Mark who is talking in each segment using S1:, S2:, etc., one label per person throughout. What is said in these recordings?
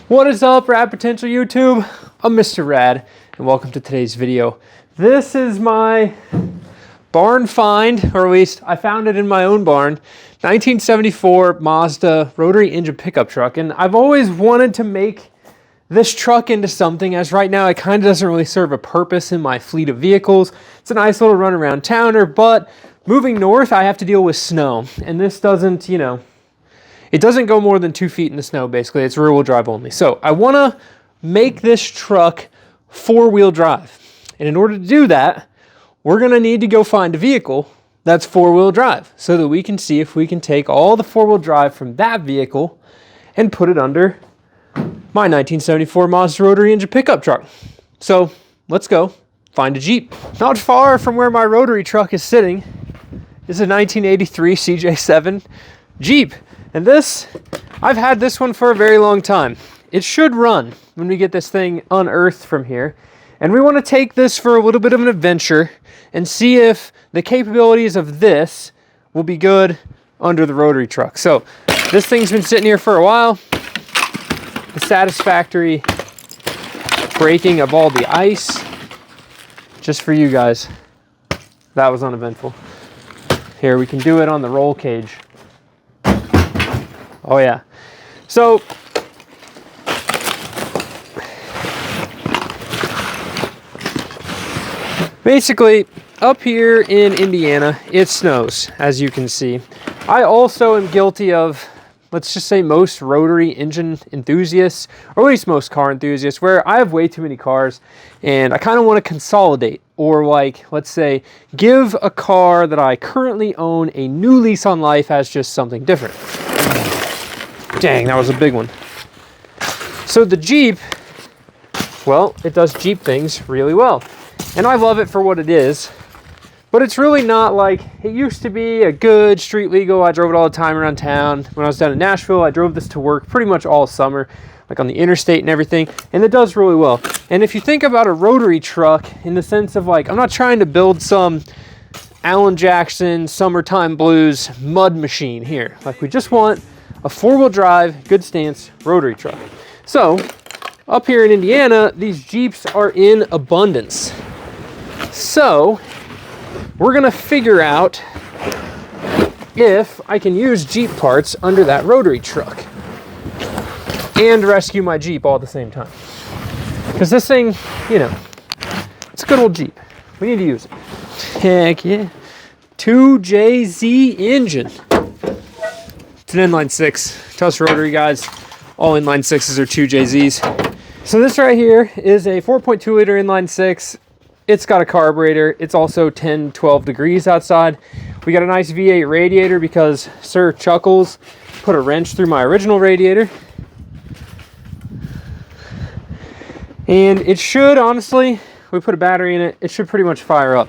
S1: What is up, Rad Potential YouTube? I'm Mr. Rad, and welcome to today's video. This is my barn find, or at least I found it in my own barn, 1974 Mazda rotary engine pickup truck. And I've always wanted to make this truck into something, as right now it kind of doesn't really serve a purpose in my fleet of vehicles. It's a nice little run around towner, but moving north I have to deal with snow, and this doesn't, it doesn't go more than 2 feet in the snow, basically. It's rear-wheel drive only. So I want to make this truck four-wheel drive. And in order to do that, we're going to need to go find a vehicle that's four-wheel drive so that we can see if we can take all the four-wheel drive from that vehicle and put it under my 1974 Mazda rotary engine pickup truck. So let's go find a Jeep. Not far from where my rotary truck is sitting is a 1983 CJ7 Jeep. And this, I've had this one for a very long time. It should run when we get this thing unearthed from here. And we want to take this for a little bit of an adventure and see if the capabilities of this will be good under the rotary truck. So this thing's been sitting here for a while. The satisfactory breaking of all the ice, just for you guys. That was uneventful. Here, we can do it on the roll cage. Oh yeah. So basically, up here in Indiana, it snows, as you can see. I also am guilty of, let's just say, most rotary engine enthusiasts, or at least most car enthusiasts, where I have way too many cars and I kind of want to consolidate, or like, let's say, give a car that I currently own a new lease on life as just something different. Dang, that was a big one. So the Jeep, well, it does Jeep things really well. And I love it for what it is. But it's really not like it used to be. A good street legal. I drove it all the time around town. When I was down in Nashville, I drove this to work pretty much all summer, like on the interstate and everything. And it does really well. And if you think about a rotary truck in the sense of, like, I'm not trying to build some Alan Jackson Summertime Blues mud machine here. Like, we just want a four-wheel drive, good stance rotary truck. So up here in Indiana, these Jeeps are in abundance. So we're gonna figure out if I can use Jeep parts under that rotary truck and rescue my Jeep all at the same time. Because this thing, it's a good old Jeep. We need to use it. Heck yeah. 2JZ engine. It's an inline six. Tell us, rotary guys, all inline sixes are 2JZs. So this right here is a 4.2 liter inline six. It's got a carburetor. It's also 10, 12 degrees outside. We got a nice V8 radiator because Sir Chuckles put a wrench through my original radiator. And it should, honestly, we put a battery in it, it should pretty much fire up.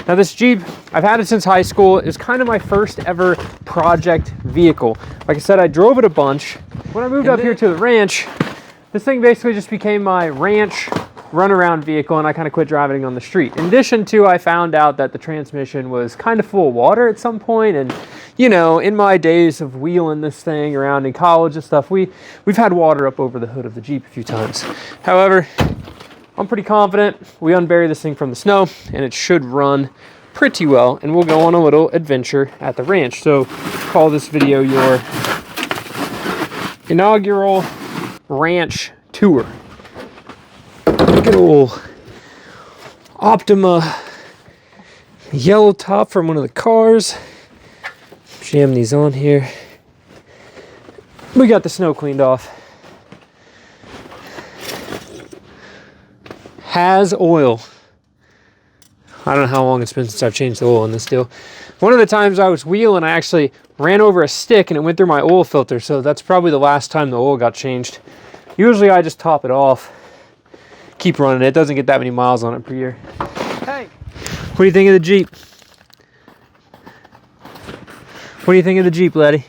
S1: Now this Jeep, I've had it since high school. It was kind of my first ever project vehicle. Like I said, I drove it a bunch. When I moved up here to the ranch, this thing basically just became my ranch runaround vehicle, and I kind of quit driving it on the street. In addition to, I found out that the transmission was kind of full of water at some point, and in my days of wheeling this thing around in college and stuff, we've had water up over the hood of the Jeep a few times. However, I'm pretty confident we unbury this thing from the snow and it should run pretty well, and we'll go on a little adventure at the ranch. So call this video your inaugural ranch tour. Good old Optima yellow top from one of the cars. Jam these on here. We got the snow cleaned off. Has oil. I don't know how long it's been since I've changed the oil on this deal. One of the times I was wheeling, I actually ran over a stick and it went through my oil filter, so that's probably the last time the oil got changed. Usually I just top it off, keep running it. It doesn't get that many miles on it per year. Hey, what do you think of the Jeep? What do you think of the Jeep, laddie?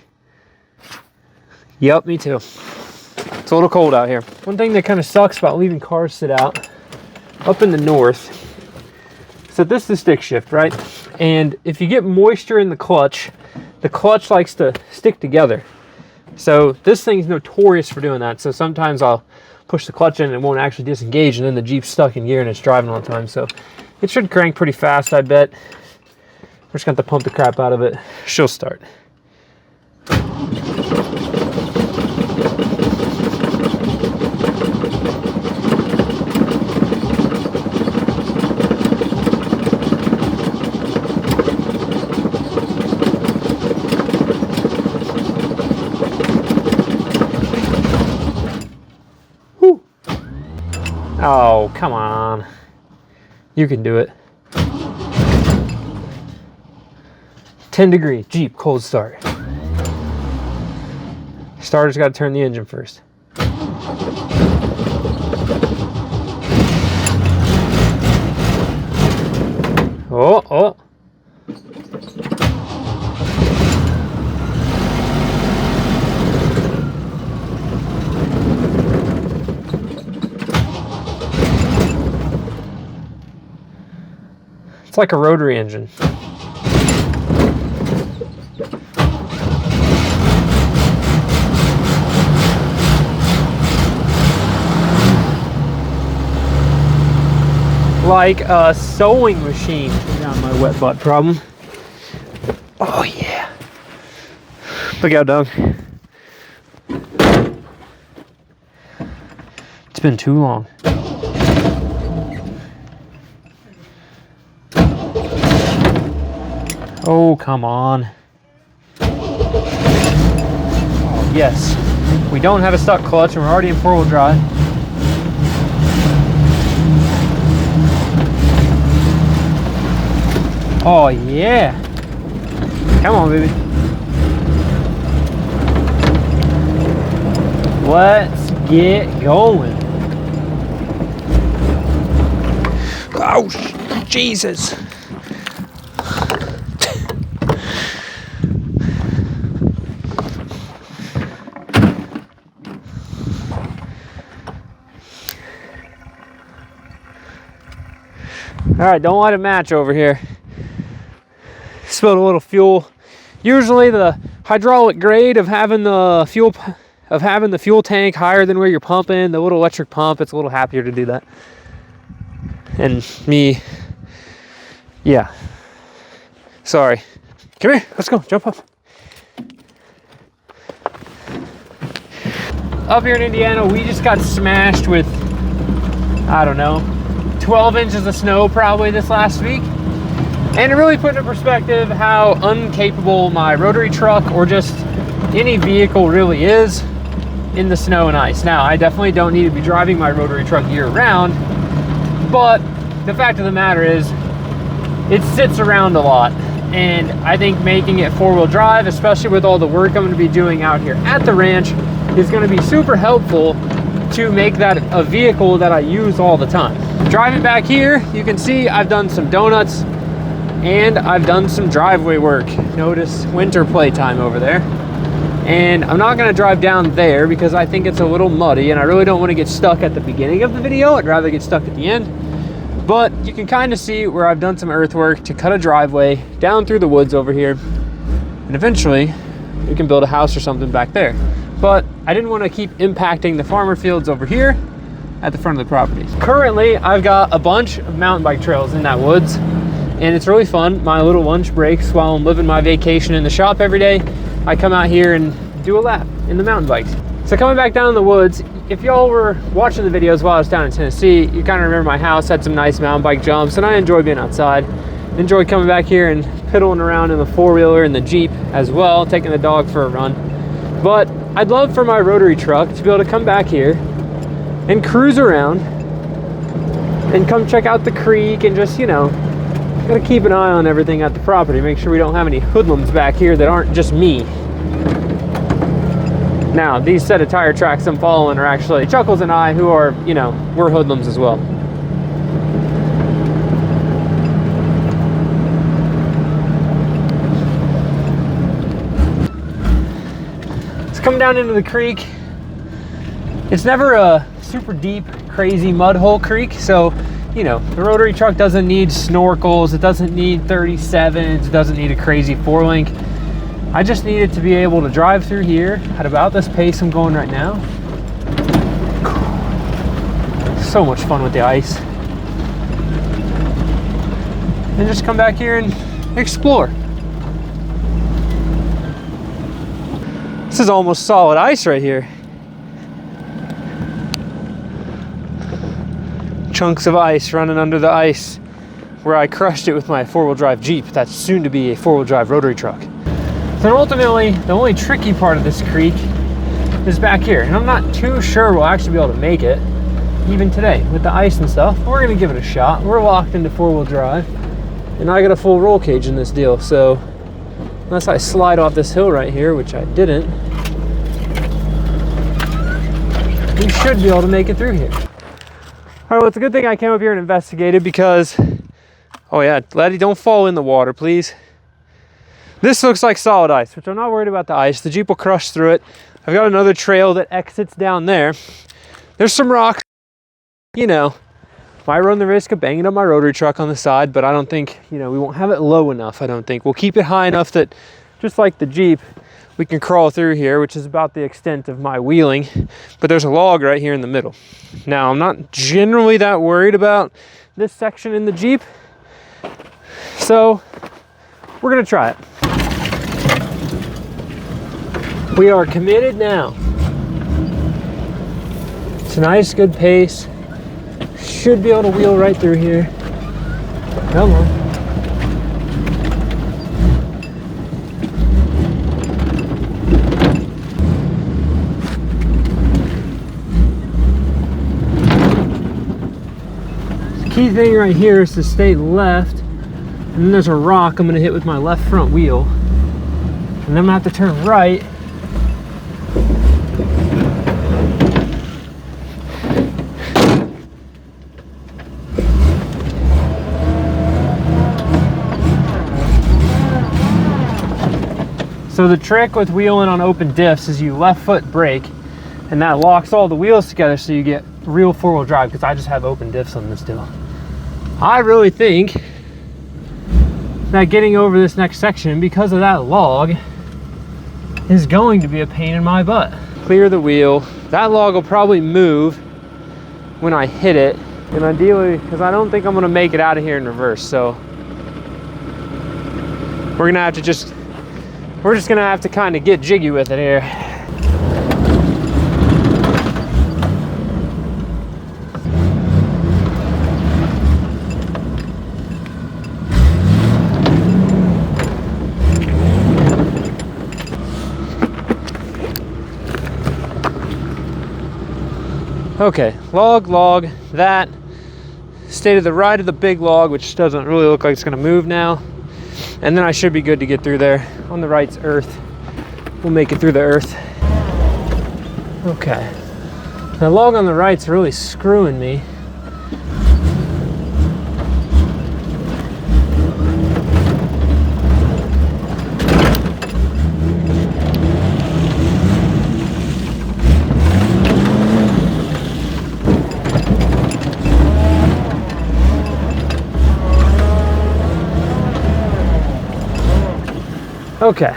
S1: Yep, me too. It's a little cold out here. One thing that kind of sucks about leaving cars sit out up in the north, so this is the stick shift, right? And if you get moisture in the clutch likes to stick together. So this thing's notorious for doing that. So sometimes I'll push the clutch in and it won't actually disengage, and then the Jeep's stuck in gear and it's driving all the time. So it should crank pretty fast, I bet. We're just going to have to pump the crap out of it. She'll start. Whew. Oh, come on. You can do it. 10 degree Jeep cold start. Starter's got to turn the engine first. Oh, oh. It's like a rotary engine. Like a sewing machine. Down my wet butt problem. Oh yeah. Look out, dog. It's been too long. Oh, come on. Oh, yes. We don't have a stuck clutch and we're already in four-wheel drive. Oh, yeah. Come on, baby. Let's get going. Oh, Jesus. All right, don't let it match over here. Spilled a little fuel. Usually the hydraulic grade of having the fuel tank higher than where you're pumping, the little electric pump, it's a little happier to do that. And me, yeah. Sorry. Come here, let's go, jump up. Up here in Indiana, we just got smashed with, I don't know, 12 inches of snow probably this last week. And it really put into perspective how incapable my rotary truck or just any vehicle really is in the snow and ice. Now, I definitely don't need to be driving my rotary truck year round, but the fact of the matter is it sits around a lot. And I think making it four-wheel drive, especially with all the work I'm going to be doing out here at the ranch, is going to be super helpful to make that a vehicle that I use all the time. Driving back here, you can see I've done some donuts and I've done some driveway work. Notice winter playtime over there. And I'm not gonna drive down there because I think it's a little muddy and I really don't want to get stuck at the beginning of the video. I'd rather get stuck at the end. But you can kind of see where I've done some earthwork to cut a driveway down through the woods over here. And eventually we can build a house or something back there. But I didn't want to keep impacting the farmer fields over here at the front of the property. Currently, I've got a bunch of mountain bike trails in that woods, and it's really fun. My little lunch breaks while I'm living my vacation in the shop every day, I come out here and do a lap in the mountain bikes. So coming back down in the woods, if y'all were watching the videos while I was down in Tennessee, you kind of remember my house had some nice mountain bike jumps, and I enjoy being outside. Enjoy coming back here and piddling around in the four-wheeler and the Jeep as well, taking the dog for a run. But I'd love for my rotary truck to be able to come back here and cruise around and come check out the creek and just, you know, gotta keep an eye on everything at the property, make sure we don't have any hoodlums back here that aren't just me. Now, these set of tire tracks I'm following are actually Chuckles and I, who are, you know, we're hoodlums as well. It's coming down into the creek. It's never a super deep, crazy mud hole creek, so, you know, the rotary truck doesn't need snorkels, it doesn't need 37s, it doesn't need a crazy 4-link. I just needed to be able to drive through here at about this pace I'm going right now. So much fun with the ice. And just come back here and explore. This is almost solid ice right here. Chunks of ice running under the ice where I crushed it with my four-wheel drive Jeep that's soon to be a four-wheel drive rotary truck. So ultimately, the only tricky part of this creek is back here. And I'm not too sure we'll actually be able to make it even today with the ice and stuff. We're gonna give it a shot. We're locked into four-wheel drive and I got a full roll cage in this deal. So unless I slide off this hill right here, which I didn't, we should be able to make it through here. All right, well, it's a good thing I came up here and investigated because, oh yeah, Laddie, don't fall in the water, please. This looks like solid ice, which I'm not worried about the ice. The Jeep will crush through it. I've got another trail that exits down there. There's some rocks, you know. Might run the risk of banging up my rotary truck on the side, but I don't think, you know, we won't have it low enough, I don't think. We'll keep it high enough that, just like the Jeep, we can crawl through here, which is about the extent of my wheeling. But there's a log right here in the middle. Now, I'm not generally that worried about this section in the Jeep, so we're gonna try it. We are committed now. It's a nice, good pace. Should be able to wheel right through here. Come on. The key thing right here is to stay left, and then there's a rock I'm gonna hit with my left front wheel, and then I'm gonna have to turn right. So the trick with wheeling on open diffs is you left foot brake, and that locks all the wheels together so you get real four-wheel drive, because I just have open diffs on this deal. I really think that getting over this next section, because of that log, is going to be a pain in my butt. Clear the wheel. That log will probably move when I hit it, and ideally, because I don't think I'm gonna make it out of here in reverse, so we're just gonna have to kind of get jiggy with it here. Okay, log, that. Stay to the right of the big log, which doesn't really look like it's gonna move now. And then I should be good to get through there. On the right's earth. We'll make it through the earth. Okay. The log on the right's really screwing me. Okay,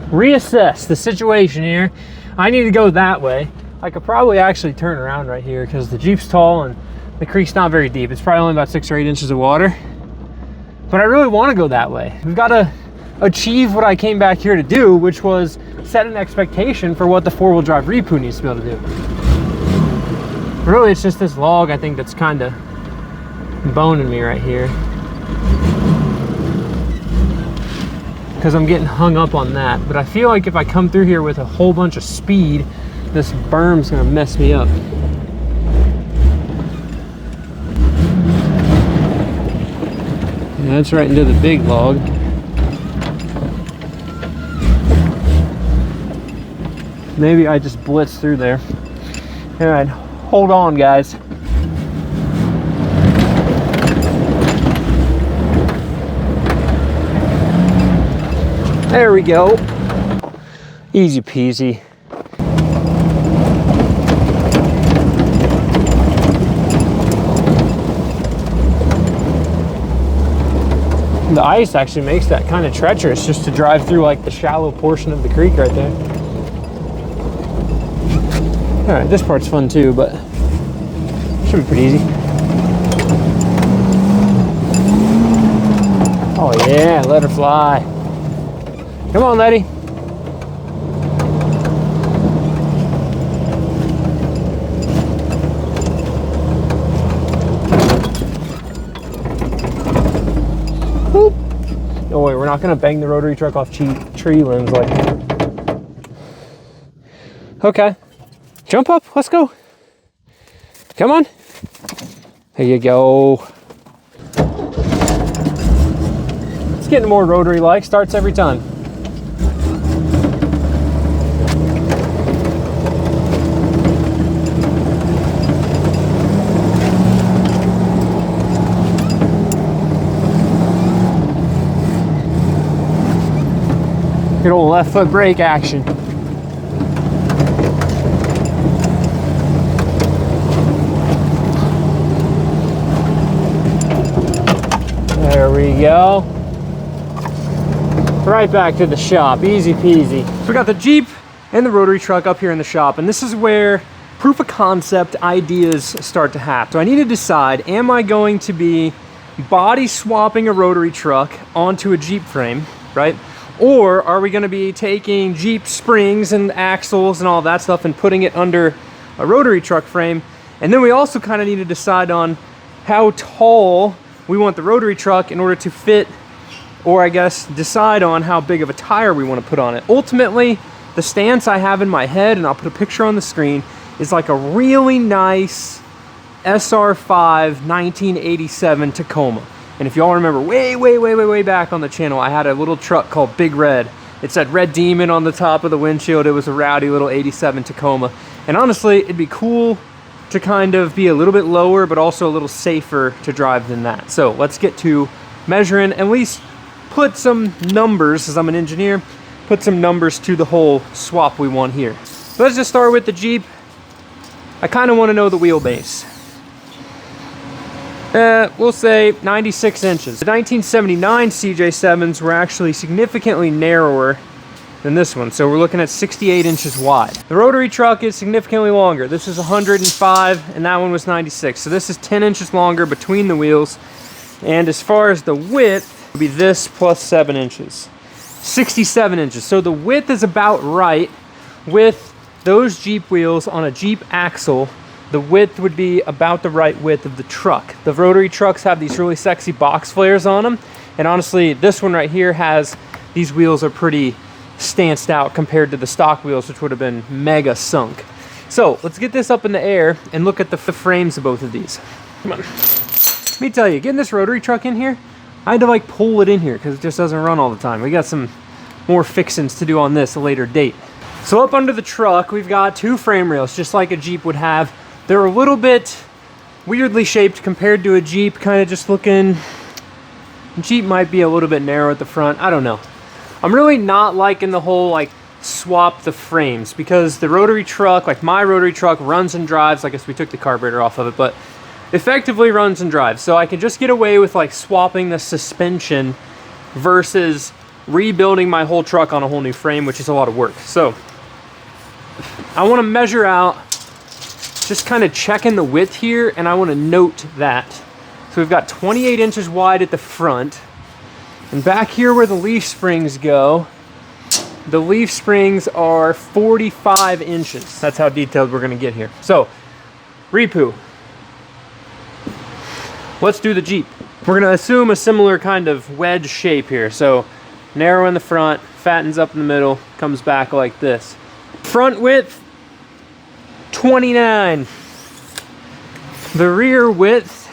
S1: reassess the situation here. I need to go that way. I could probably actually turn around right here because the Jeep's tall and the creek's not very deep. It's probably only about 6 or 8 inches of water. But I really want to go that way. We've got to achieve what I came back here to do, which was set an expectation for what the four-wheel drive Repu needs to be able to do. Really, it's just this log, I think, that's kind of boning me right here. Because I'm getting hung up on that. But I feel like if I come through here with a whole bunch of speed, this berm's gonna mess me up. Yeah, that's right into the big log. Maybe I just blitz through there. All right, hold on, guys. There we go. Easy peasy. The ice actually makes that kind of treacherous just to drive through like the shallow portion of the creek right there. All right, this part's fun too, but should be pretty easy. Oh yeah, let her fly. Come on, Letty. Oh wait, we're not gonna bang the rotary truck off tree limbs like that. Okay, jump up, let's go. Come on. There you go. It's getting more rotary-like, starts every time. Good old left foot brake action. There we go. Right back to the shop, easy peasy. So we got the Jeep and the rotary truck up here in the shop, and this is where proof of concept ideas start to happen. So I need to decide, am I going to be body swapping a rotary truck onto a Jeep frame, right? Or are we going to be taking Jeep springs and axles and all that stuff and putting it under a rotary truck frame? And then we also kind of need to decide on how tall we want the rotary truck in order to fit, or I guess decide on how big of a tire we want to put on it. Ultimately, the stance I have in my head, and I'll put a picture on the screen, is like a really nice SR5 1987 Tacoma. And if y'all remember way back on the channel, I had a little truck called Big Red. It said Red Demon on the top of the windshield. It was a rowdy little 87 Tacoma. And honestly, it'd be cool to kind of be a little bit lower, but also a little safer to drive than that. So let's get to measuring, at least put some numbers, as I'm an engineer, put some numbers to the whole swap we want here. So let's just start with the Jeep. I kind of want to know the wheelbase. We'll say 96 inches. The 1979 CJ7s were actually significantly narrower than this one, so we're looking at 68 inches wide. The rotary truck is significantly longer. This is 105 and that one was 96, so this is 10 inches longer between the wheels. And as far as the width, it would be this plus 7 inches, 67 inches. So the width is about right. With those Jeep wheels on a Jeep axle, the width would be about the right width of the truck. The rotary trucks have these really sexy box flares on them, and honestly, this one right here has, these wheels are pretty stanced out compared to the stock wheels, which would have been mega sunk. So let's get this up in the air and look at the frames of both of these. Come on. Let me tell you, getting this rotary truck in here, I had to like pull it in here because it just doesn't run all the time. We got some more fixings to do on this at a later date. So up under the truck, we've got two frame rails, just like a Jeep would have. They're a little bit weirdly shaped compared to a Jeep, kind of just looking, Jeep might be a little bit narrow at the front, I don't know. I'm really not liking the whole like swap the frames, because the rotary truck, like my rotary truck, runs and drives. I guess we took the carburetor off of it, but effectively runs and drives. So I can just get away with like swapping the suspension versus rebuilding my whole truck on a whole new frame, which is a lot of work. So I want to measure out, just kind of checking the width here, and I want to note that. So we've got 28 inches wide at the front, and back here where the leaf springs go, the leaf springs are 45 inches. That's how detailed we're going to get here. So Ripu, let's do the Jeep. We're going to assume a similar kind of wedge shape here. So narrow in the front, fattens up in the middle, comes back like this. Front width 29. The rear width,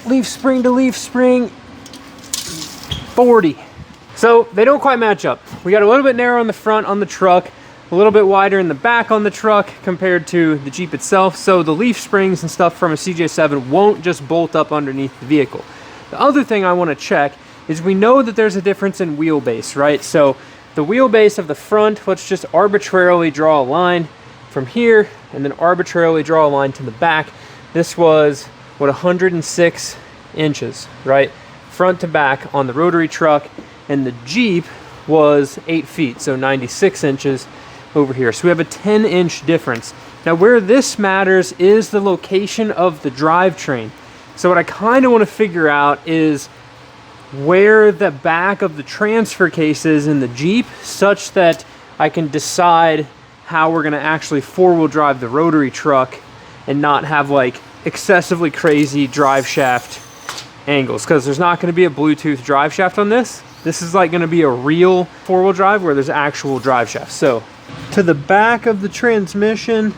S1: leaf spring to leaf spring, 40. So they don't quite match up. We got a little bit narrow in the front on the truck, a little bit wider in the back on the truck compared to the Jeep itself. So the leaf springs and stuff from a CJ7 won't just bolt up underneath the vehicle. The other thing I want to check is, we know that there's a difference in wheelbase, right? So the wheelbase of the front, let's just arbitrarily draw a line from here and then arbitrarily draw a line to the back. This was, what, 106 inches, right? Front to back on the rotary truck, and the Jeep was 8 feet, so 96 inches over here. So we have a 10-inch difference. Now where this matters is the location of the drivetrain. So what I kind of want to figure out is where the back of the transfer case is in the Jeep, such that I can decide how we're going to actually four-wheel drive the rotary truck and not have like excessively crazy drive shaft angles, because there's not going to be a Bluetooth drive shaft on this. This is like going to be a real four-wheel drive where there's actual drive shafts. So to the back of the transmission,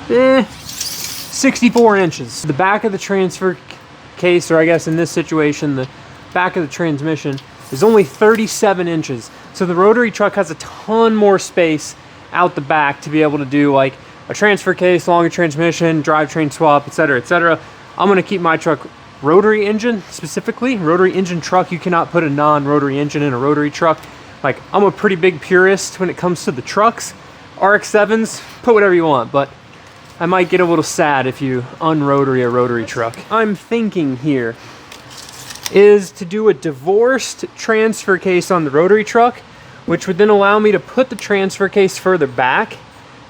S1: 64 inches. The back of the transfer case, or I guess in this situation, the back of the transmission is only 37 inches. So the rotary truck has a ton more space out the back to be able to do like a transfer case, longer transmission, drivetrain swap, etc., etc. I'm going to keep my truck rotary engine specifically. Rotary engine truck, you cannot put a non-rotary engine in a rotary truck. Like, I'm a pretty big purist when it comes to the trucks. RX-7s, put whatever you want, but I might get a little sad if you unrotary a rotary truck. I'm thinking here is to do a divorced transfer case on the rotary truck, which would then allow me to put the transfer case further back.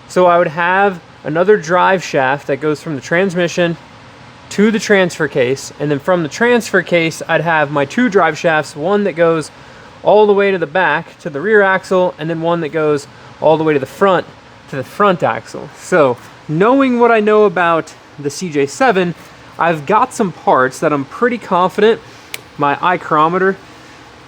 S1: So I would have another drive shaft that goes from the transmission to the transfer case, and then from the transfer case I'd have my two drive shafts, one that goes all the way to the back to the rear axle, and then one that goes all the way to the front axle. So knowing what I know about the CJ7, I've got some parts that I'm pretty confident my ichrometer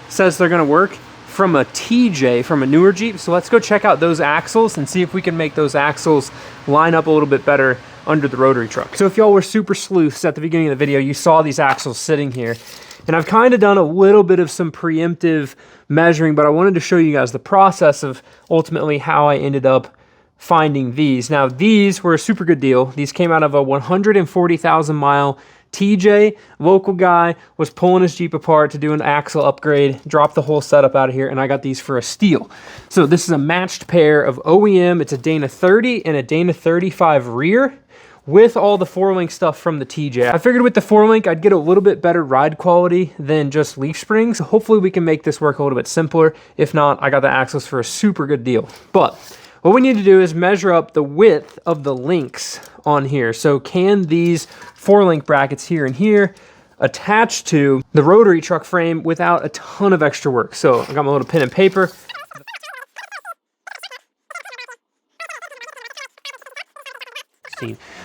S1: says they're going to work from a TJ, from a newer Jeep. So let's go check out those axles and see if we can make those axles line up a little bit better under the rotary truck. So if y'all were super sleuths at the beginning of the video, you saw these axles sitting here. And I've kind of done a little bit of some preemptive measuring, but I wanted to show you guys the process of ultimately how I ended up finding these. Now, these were a super good deal. These came out of a 140,000 mile TJ. Local guy was pulling his Jeep apart to do an axle upgrade, dropped the whole setup out of here, and I got these for a steal. So this is a matched pair of OEM. It's a Dana 30 and a Dana 35 rear with all the 4-link stuff from the TJ. I figured with the 4-link, I'd get a little bit better ride quality than just leaf springs. Hopefully we can make this work a little bit simpler. If not, I got the axles for a super good deal. But what we need to do is measure up the width of the links on here. So can these 4-link brackets here and here attach to the rotary truck frame without a ton of extra work? So I got my little pen and paper.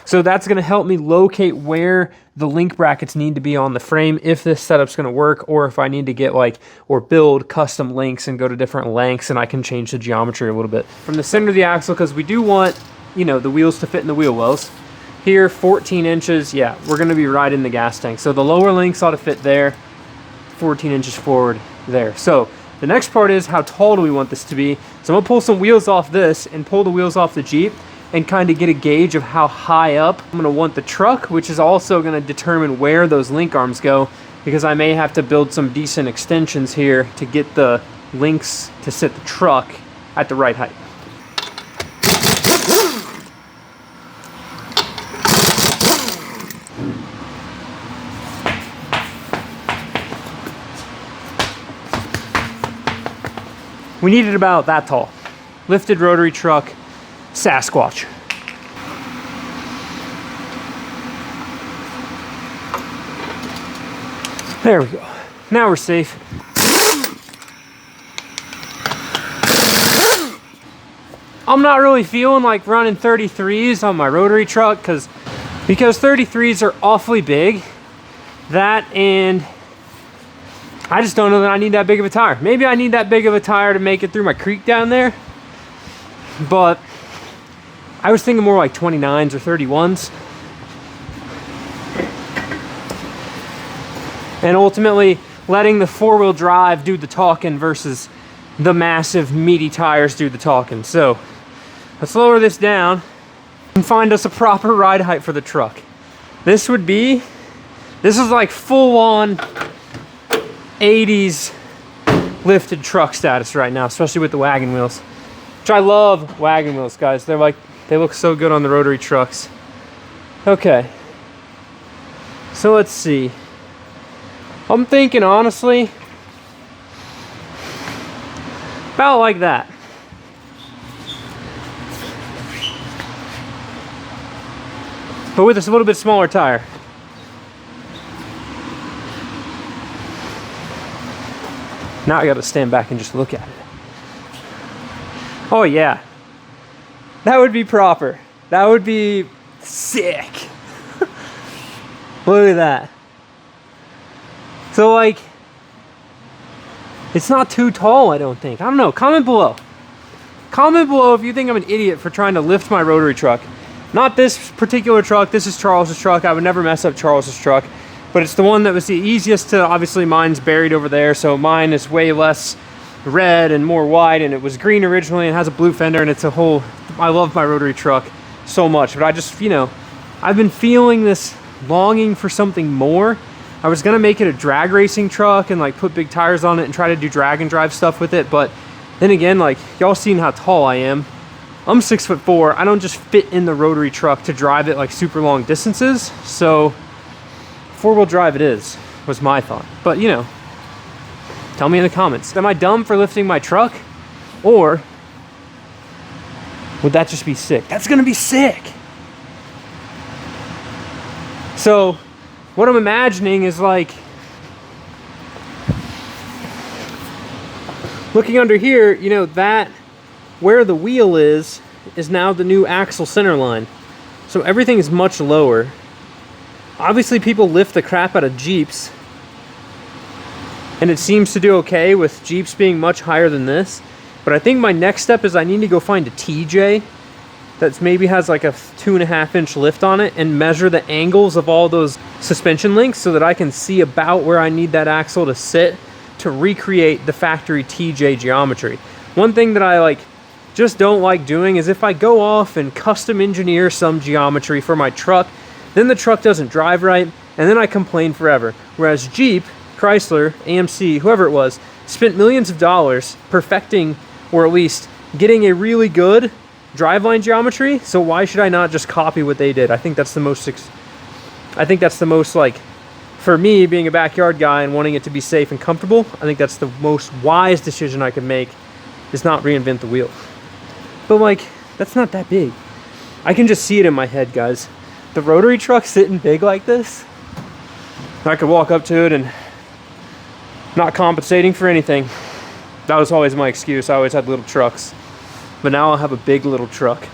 S1: So that's going to help me locate where the link brackets need to be on the frame if this setup's going to work, or if I need to get like, or build custom links and go to different lengths, and I can change the geometry a little bit. From the center of the axle, because we do want, you know, the wheels to fit in the wheel wells. Here, 14 inches, yeah, we're going to be right in the gas tank. So the lower links ought to fit there, 14 inches forward there. So the next part is, how tall do we want this to be? So I'm going to pull some wheels off this and pull the wheels off the Jeep and kind of get a gauge of how high up I'm going to want the truck, which is also going to determine where those link arms go, because I may have to build some decent extensions here to get the links to sit the truck at the right height. We need it about that tall. Lifted rotary truck, Sasquatch. There we go. Now we're safe. I'm not really feeling like running 33s on my rotary truck because 33s are awfully big. That, and I just don't know that I need that big of a tire. Maybe I need that big of a tire to make it through my creek down there, but I was thinking more like 29s or 31s. And ultimately letting the 4-wheel drive do the talking versus the massive meaty tires do the talking. So let's lower this down and find us a proper ride height for the truck. This is like full on 80s lifted truck status right now, especially with the wagon wheels. Which I love wagon wheels, guys. They look so good on the rotary trucks. Okay. So let's see. I'm thinking honestly about like that. But with a little bit smaller tire. Now I gotta stand back and just look at it. Oh yeah. That would be proper. That would be sick. Look at that. So like, it's not too tall, I don't think. I don't know, comment below. Comment below if you think I'm an idiot for trying to lift my rotary truck. Not this particular truck, this is Charles's truck. I would never mess up Charles's truck, but it's the one that was the easiest to, obviously mine's buried over there, so mine is way less red and more wide, and it was green originally and has a blue fender, and it's a whole, I love my rotary truck so much, but I just, you know, I've been feeling this longing for something more. I was gonna make it a drag racing truck and like put big tires on it and try to do drag and drive stuff with it, but then again, like, y'all seen how tall I am. I'm 6'4". I don't just fit in the rotary truck to drive it like super long distances. So 4-wheel drive it is, was my thought. But you know, tell me in the comments. Am I dumb for lifting my truck? Or would that just be sick? That's gonna be sick. So what I'm imagining is like, looking under here, you know, that where the wheel is now the new axle center line. So everything is much lower. Obviously people lift the crap out of Jeeps, and it seems to do okay with Jeeps being much higher than this. But I think my next step is I need to go find a TJ that maybe has like a 2.5-inch lift on it and measure the angles of all those suspension links so that I can see about where I need that axle to sit to recreate the factory TJ geometry. One thing that I just don't like doing is if I go off and custom engineer some geometry for my truck, then the truck doesn't drive right, and then I complain forever. Whereas Jeep, Chrysler, AMC, whoever it was, spent millions of dollars perfecting, or at least getting a really good driveline geometry, so why should I not just copy what they did? I think that's the most, like, for me, being a backyard guy and wanting it to be safe and comfortable, I think that's the most wise decision I could make, is not reinvent the wheel. But like, that's not that big. I can just see it in my head, guys. The rotary truck sitting big like this, I could walk up to it and not compensating for anything. That was always my excuse. I always had little trucks. But now I'll have a big little truck.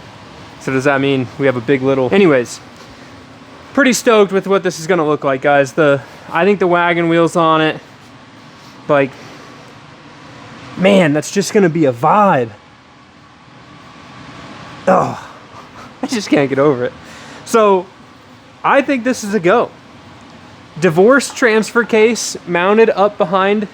S1: So does that mean we have a big little... Anyways, pretty stoked with what this is gonna look like, guys. I think the wagon wheels on it, like, man, that's just gonna be a vibe. Oh, I just can't get over it. So I think this is a go. Divorce transfer case mounted up behind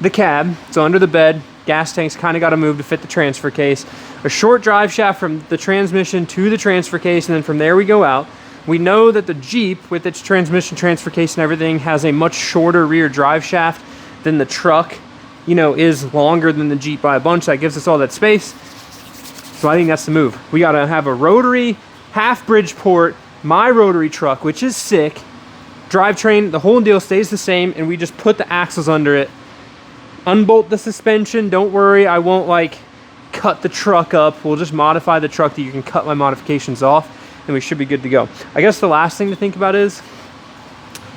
S1: the cab, so under the bed. Gas tank's kind of got to move to fit the transfer case. A short drive shaft from the transmission to the transfer case, and then from there we go out. We know that the Jeep, with its transmission, transfer case, and everything, has a much shorter rear drive shaft than the truck, you know, is longer than the Jeep by a bunch. That gives us all that space. So I think that's the move. We got to have a rotary, half Bridgeport, my rotary truck, which is sick. Drivetrain, the whole deal stays the same, and we just put the axles under it. Unbolt the suspension. Don't worry, I won't like cut the truck up. We'll just modify the truck that you can cut my modifications off, and we should be good to go. I guess the last thing to think about is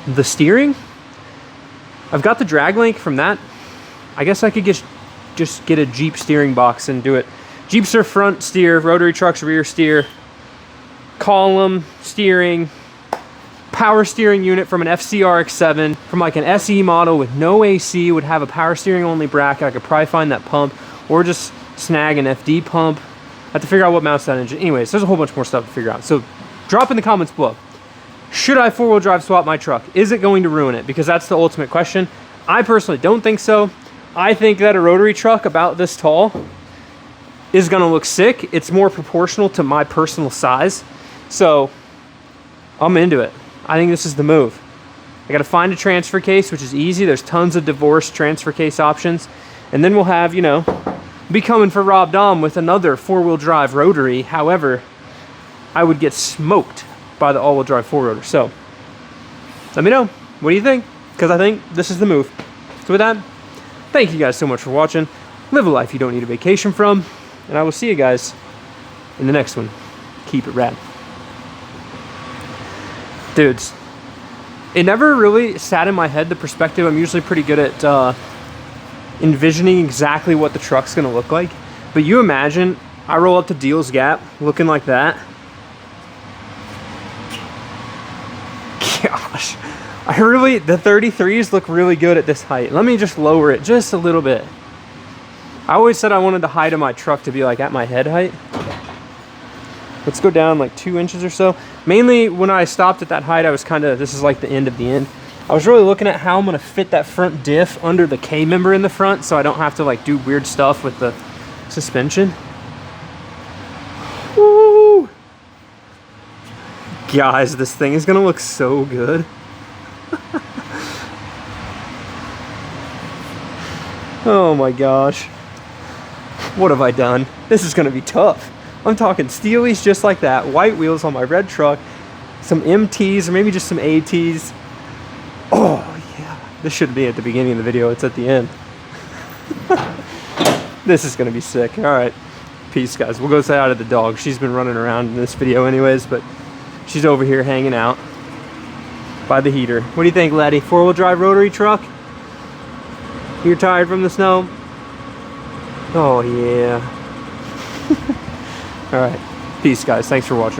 S1: the steering. I've got the drag link from that. I guess I could just get a Jeep steering box and do it. Jeeps are front steer, rotary trucks rear steer, column steering, power steering unit from an FCRX7, from like an SE model with no AC, would have a power steering only bracket. I could probably find that pump, or just snag an FD pump. I have to figure out what mounts that engine. Anyways, there's a whole bunch more stuff to figure out. So drop in the comments below. Should I 4-wheel drive swap my truck? Is it going to ruin it? Because that's the ultimate question. I personally don't think so. I think that a rotary truck about this tall is gonna look sick. It's more proportional to my personal size. So I'm into it. I think this is the move. I gotta find a transfer case, which is easy. There's tons of divorce transfer case options. And then we'll have, you know, be coming for Rob Dahm with another 4-wheel drive rotary. However, I would get smoked by the all-wheel drive 4-rotor. So Let me know. What do you think? Because I think this is the move. So with that, thank you guys so much for watching. Live a life you don't need a vacation from. And I will see you guys in the next one. Keep it rad. Dudes, it never really sat in my head, the perspective. I'm usually pretty good at envisioning exactly what the truck's gonna look like. But you imagine I roll up to Deal's Gap looking like that. Gosh, the 33s look really good at this height. Let me just lower it just a little bit. I always said I wanted the height of my truck to be like at my head height. Let's go down like 2 inches or so. Mainly when I stopped at that height, I was this is like the end of the end. I was really looking at how I'm gonna fit that front diff under the K member in the front so I don't have to like do weird stuff with the suspension. Woo! Guys, this thing is gonna look so good. Oh my gosh. What have I done? This is gonna be tough. I'm talking steelies just like that. White wheels on my red truck. Some MTs or maybe just some ATs. Oh yeah. This shouldn't be at the beginning of the video. It's at the end. This is gonna be sick. All right. Peace, guys. We'll go say hi to the dog. She's been running around in this video anyways, but she's over here hanging out by the heater. What do you think, laddie? 4-wheel drive rotary truck? You're tired from the snow? Oh yeah. All right. Peace, guys. Thanks for watching.